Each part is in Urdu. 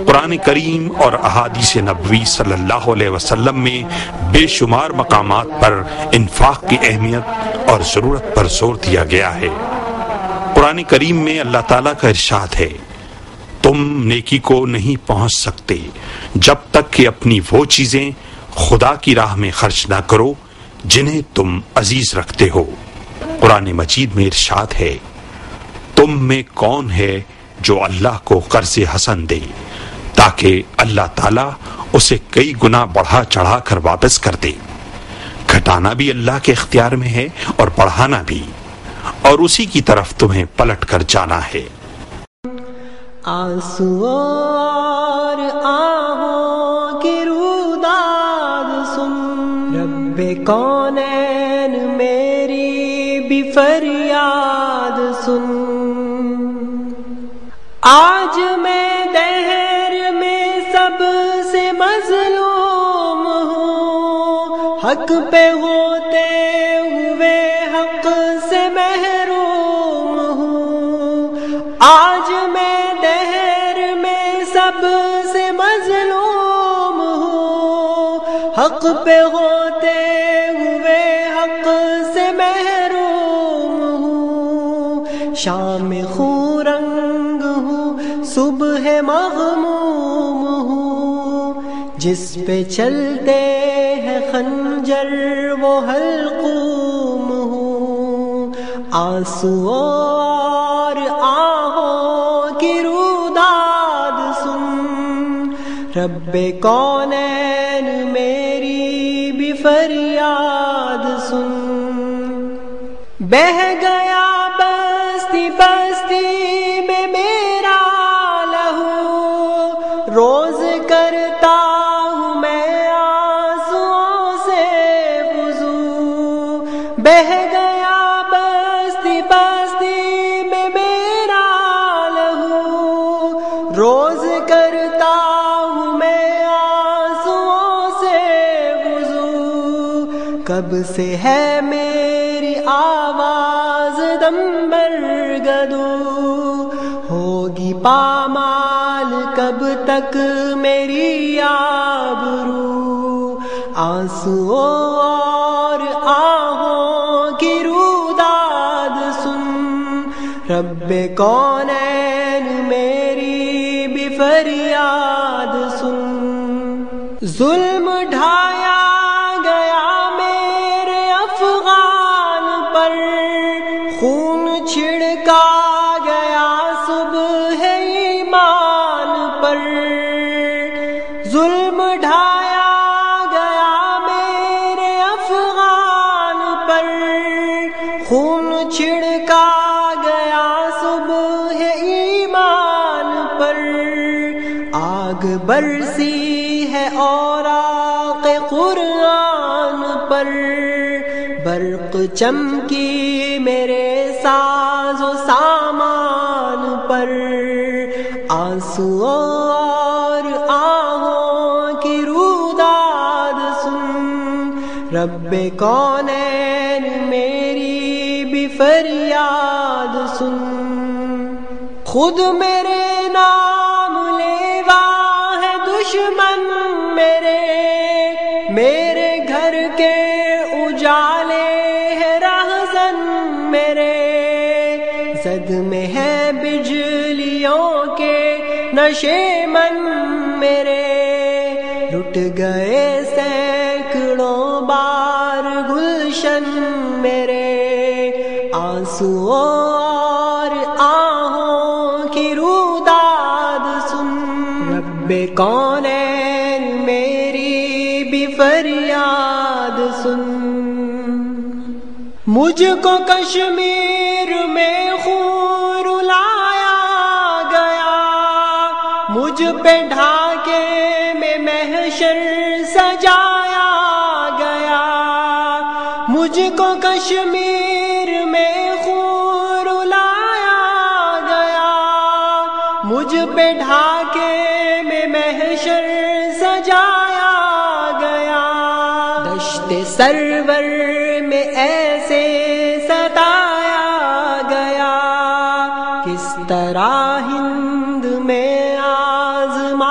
قرآن کریم اور احادیث نبوی صلی اللہ علیہ وسلم میں بے شمار مقامات پر انفاق کی اہمیت اور ضرورت پر زور دیا گیا ہے۔ قرآن کریم میں اللہ تعالیٰ کا ارشاد ہے، تم نیکی کو نہیں پہنچ سکتے جب تک کہ اپنی وہ چیزیں خدا کی راہ میں خرچ نہ کرو جنہیں تم عزیز رکھتے ہو۔ قرآن مجید میں ارشاد ہے، تم میں کون ہے جو اللہ کو قرض حسن دے تاکہ اللہ تعالیٰ اسے کئی گنا بڑھا چڑھا کر واپس کر دے۔ گھٹانا بھی اللہ کے اختیار میں ہے اور بڑھانا بھی، اور اسی کی طرف تمہیں پلٹ کر جانا ہے۔ آنسو اور آہوں کی روداد سن، رب کونین میری بھی فریاد سن۔ آج میں دہر میں سب سے مظلوم ہوں، حق پہ ہوتے ہوئے حق سے محروم ہوں۔ آج میں دہر میں سب سے مظلوم ہوں، حق پہ ہوتے ہوئے حق سے محروم ہوں۔ شام خوں رنگ ہوں، صبح مغموم ہوں، جس پہ چلتے ہیں خنجر وہ حلقوم ہوں۔ آنسو اور آہوں کی روداد سن، رب کونین میری بھی فریاد سن۔ بہہ گیا بستی بستی میں میرا لہو، روز کرتا ہوں میں آنسوؤں سے وضو۔ بہہ گیا بستی بستی میں میرا لہو، روز کرتا ہوں میں آنسوؤں سے وضو۔ کب سے ہے میری آواز دم برگدو، ہوگی پامال کب تک میری آبرو۔ آنسو اور آہوں کی روداد سن، رب کونین میری بھی فریاد سن۔ ظلم ڈھایا گیا میرے افغان پر، خون چھڑکا گیا صبح ایمان پر۔ ظلم ڈھایا گیا میرے افغان پر، خون چھڑکا گیا صبح ایمان پر۔ آگ برسی ہے اوراق قرآن پر، برق چمکی میرے ساز و سامان پر۔ آنسو اور آہوں کی روداد سن، رب کونین میری بھی فریاد سن۔ خود میرے نام لیوا ہے دشمن میرے، میرے گھر کے اجالے ہے رہزن میرے۔ زد میں ہے بجلیوں کے نشے من میرے، لٹ گئے سینکڑوں بار گلشن میرے۔ آنسو اور آہوں کی روداد سن، رب کونین میری بھی فریاد سن۔ مجھ کو کشمیر میں خون رلایا گیا، مجھ پہ ڈھاکے میں محشر سجایا گیا۔ مجھ کو کشمیر میں خون رلایا گیا، مجھ پہ ڈھاکے میں محشر سجایا گیا۔ دشت سرور میں ایسے ستایا گیا، کس طرح ہند میں آزمایا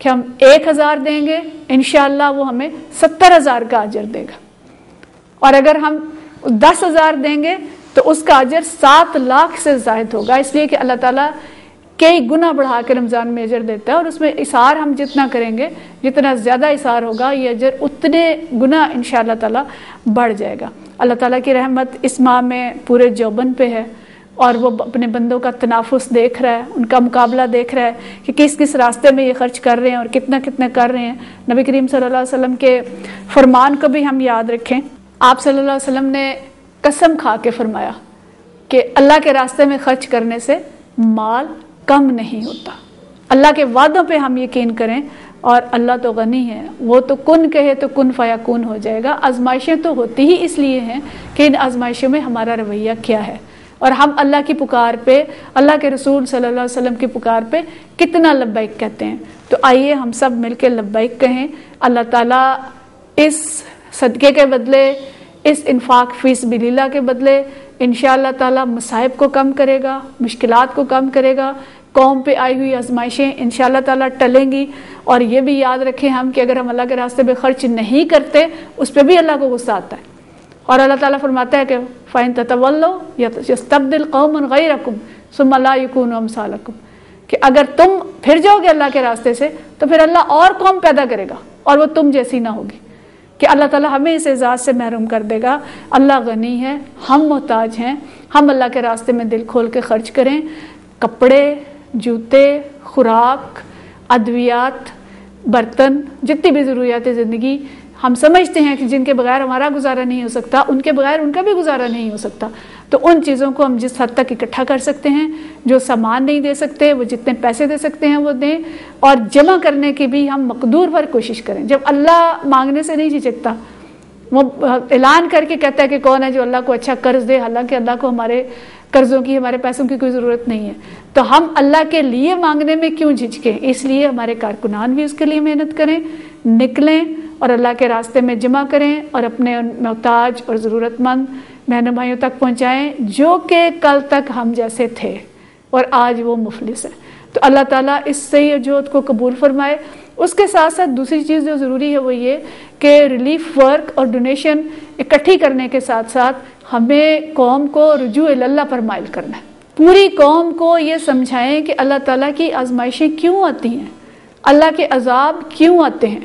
کہ ہم 1000 دیں گے انشاءاللہ وہ ہمیں 70,000 کا اجر دے گا، اور اگر ہم 10,000 دیں گے تو اس کا اجر 7 لاکھ سے زائد ہوگا، اس لیے کہ اللہ تعالیٰ کئی گنا بڑھا کے رمضان میں اجر دیتا ہے، اور اس میں اثار ہم جتنا کریں گے، جتنا زیادہ اثار ہوگا یہ اجر اتنے گنا انشاءاللہ تعالیٰ بڑھ جائے گا۔ اللہ تعالیٰ کی رحمت اس ماہ میں پورے جوبن پہ ہے، اور وہ اپنے بندوں کا تنافس دیکھ رہا ہے، ان کا مقابلہ دیکھ رہا ہے کہ کس کس راستے میں یہ خرچ کر رہے ہیں اور کتنا کتنا کر رہے ہیں۔ نبی کریم صلی اللہ علیہ وسلم کے فرمان کو بھی ہم یاد رکھیں۔ آپ صلی اللہ علیہ وسلم نے قسم کھا کے فرمایا کہ اللہ کے راستے میں خرچ کرنے سے مال کم نہیں ہوتا۔ اللہ کے وعدوں پہ ہم یقین کریں، اور اللہ تو غنی ہے، وہ تو کن کہے تو کن فیکون ہو جائے گا۔ آزمائشیں تو ہوتی ہی اس لیے ہیں کہ ان آزمائشوں میں ہمارا رویہ کیا ہے، اور ہم اللہ کی پکار پہ، اللہ کے رسول صلی اللہ علیہ وسلم کی پکار پہ کتنا لبیک کہتے ہیں۔ تو آئیے ہم سب مل کے لبیک کہیں۔ اللہ تعالیٰ اس صدقے کے بدلے، اس انفاق فی سبیل اللہ کے بدلے انشاءاللہ تعالیٰ مصائب کو کم کرے گا، مشکلات کو کم کرے گا، قوم پہ آئی ہوئی آزمائشیں انشاءاللہ تعالیٰ ٹلیں گی۔ اور یہ بھی یاد رکھیں ہم کہ اگر ہم اللہ کے راستے میں خرچ نہیں کرتے اس پہ بھی اللہ کو غصہ آتا ہے، اور اللہ تعالیٰ فرماتا ہے کہ فَإِن تَتَوَلَّوْا يَسْتَبْدِلْ قَوْمًا غَيْرَكُمْ ثُمَّ لَا يَكُونُوا أَمْثَالَكُمْ، کہ اگر تم پھر جاؤ گے اللہ کے راستے سے تو پھر اللہ اور قوم پیدا کرے گا اور وہ تم جیسی نہ ہوگی، کہ اللہ تعالیٰ ہمیں اس اعزاز سے محروم کر دے گا۔ اللہ غنی ہے، ہم محتاج ہیں، ہم اللہ کے راستے میں دل کھول کے خرچ کریں۔ کپڑے، جوتے، خوراک، ادویات، برتن، جتنی بھی ضروریات زندگی ہم سمجھتے ہیں کہ جن کے بغیر ہمارا گزارا نہیں ہو سکتا، ان کے بغیر ان کا بھی گزارا نہیں ہو سکتا، تو ان چیزوں کو ہم جس حد تک اکٹھا کر سکتے ہیں، جو سامان نہیں دے سکتے وہ جتنے پیسے دے سکتے ہیں وہ دیں، اور جمع کرنے کی بھی ہم مقدور پر کوشش کریں۔ جب اللہ مانگنے سے نہیں جھجکتا، وہ اعلان کر کے کہتا ہے کہ کون ہے جو اللہ کو اچھا قرض دے، حالانکہ اللہ کو ہمارے قرضوں کی، ہمارے پیسوں کی کوئی ضرورت نہیں ہے، تو ہم اللہ کے لیے مانگنے میں کیوں جھجکیں؟ اس لیے ہمارے کارکنان بھی اس کے لیے محنت کریں، نکلیں اور اللہ کے راستے میں جمع کریں، اور اپنے محتاج اور ضرورت مند بہنوں بھائیوں تک پہنچائیں جو کہ کل تک ہم جیسے تھے اور آج وہ مفلس ہیں۔ تو اللہ تعالیٰ اس صحیح جہد کو قبول فرمائے۔ اس کے ساتھ ساتھ دوسری چیز جو ضروری ہے وہ یہ کہ ریلیف ورک اور ڈونیشن اکٹھی کرنے کے ساتھ ساتھ ہمیں قوم کو رجوع اللہ پر مائل کرنا ہے۔ پوری قوم کو یہ سمجھائیں کہ اللہ تعالیٰ کی آزمائشیں کیوں آتی ہیں، اللہ کے عذاب کیوں آتے ہیں،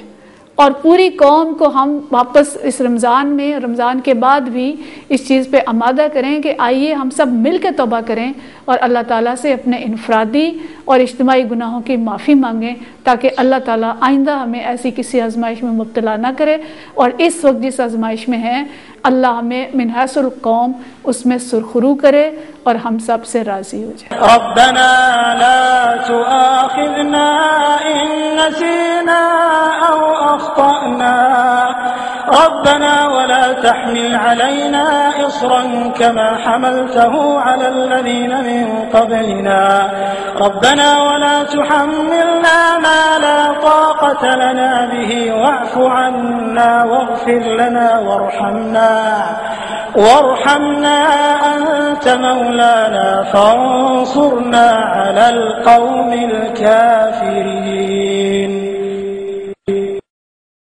اور پوری قوم کو ہم واپس اس رمضان میں، رمضان کے بعد بھی اس چیز پہ آمادہ کریں کہ آئیے ہم سب مل کے توبہ کریں اور اللہ تعالیٰ سے اپنے انفرادی اور اجتماعی گناہوں کی معافی مانگیں، تاکہ اللہ تعالیٰ آئندہ ہمیں ایسی کسی آزمائش میں مبتلا نہ کرے، اور اس وقت جس آزمائش میں ہیں اللہ ہمیں من حیث القوم اس میں سرخرو کرے اور ہم سب سے راضی ہو جائے۔ ربنا لا تؤاخذنا إن نسينا أو أخطأنا ربنا ولا تحمل علينا إصرا كما حملته على الذين من قبلنا ربنا ولا تحملنا ما لا طاقة لنا به واعف عنا واغفر لنا وارحمنا أنت مولانا فانصرنا على القوم الكافرين۔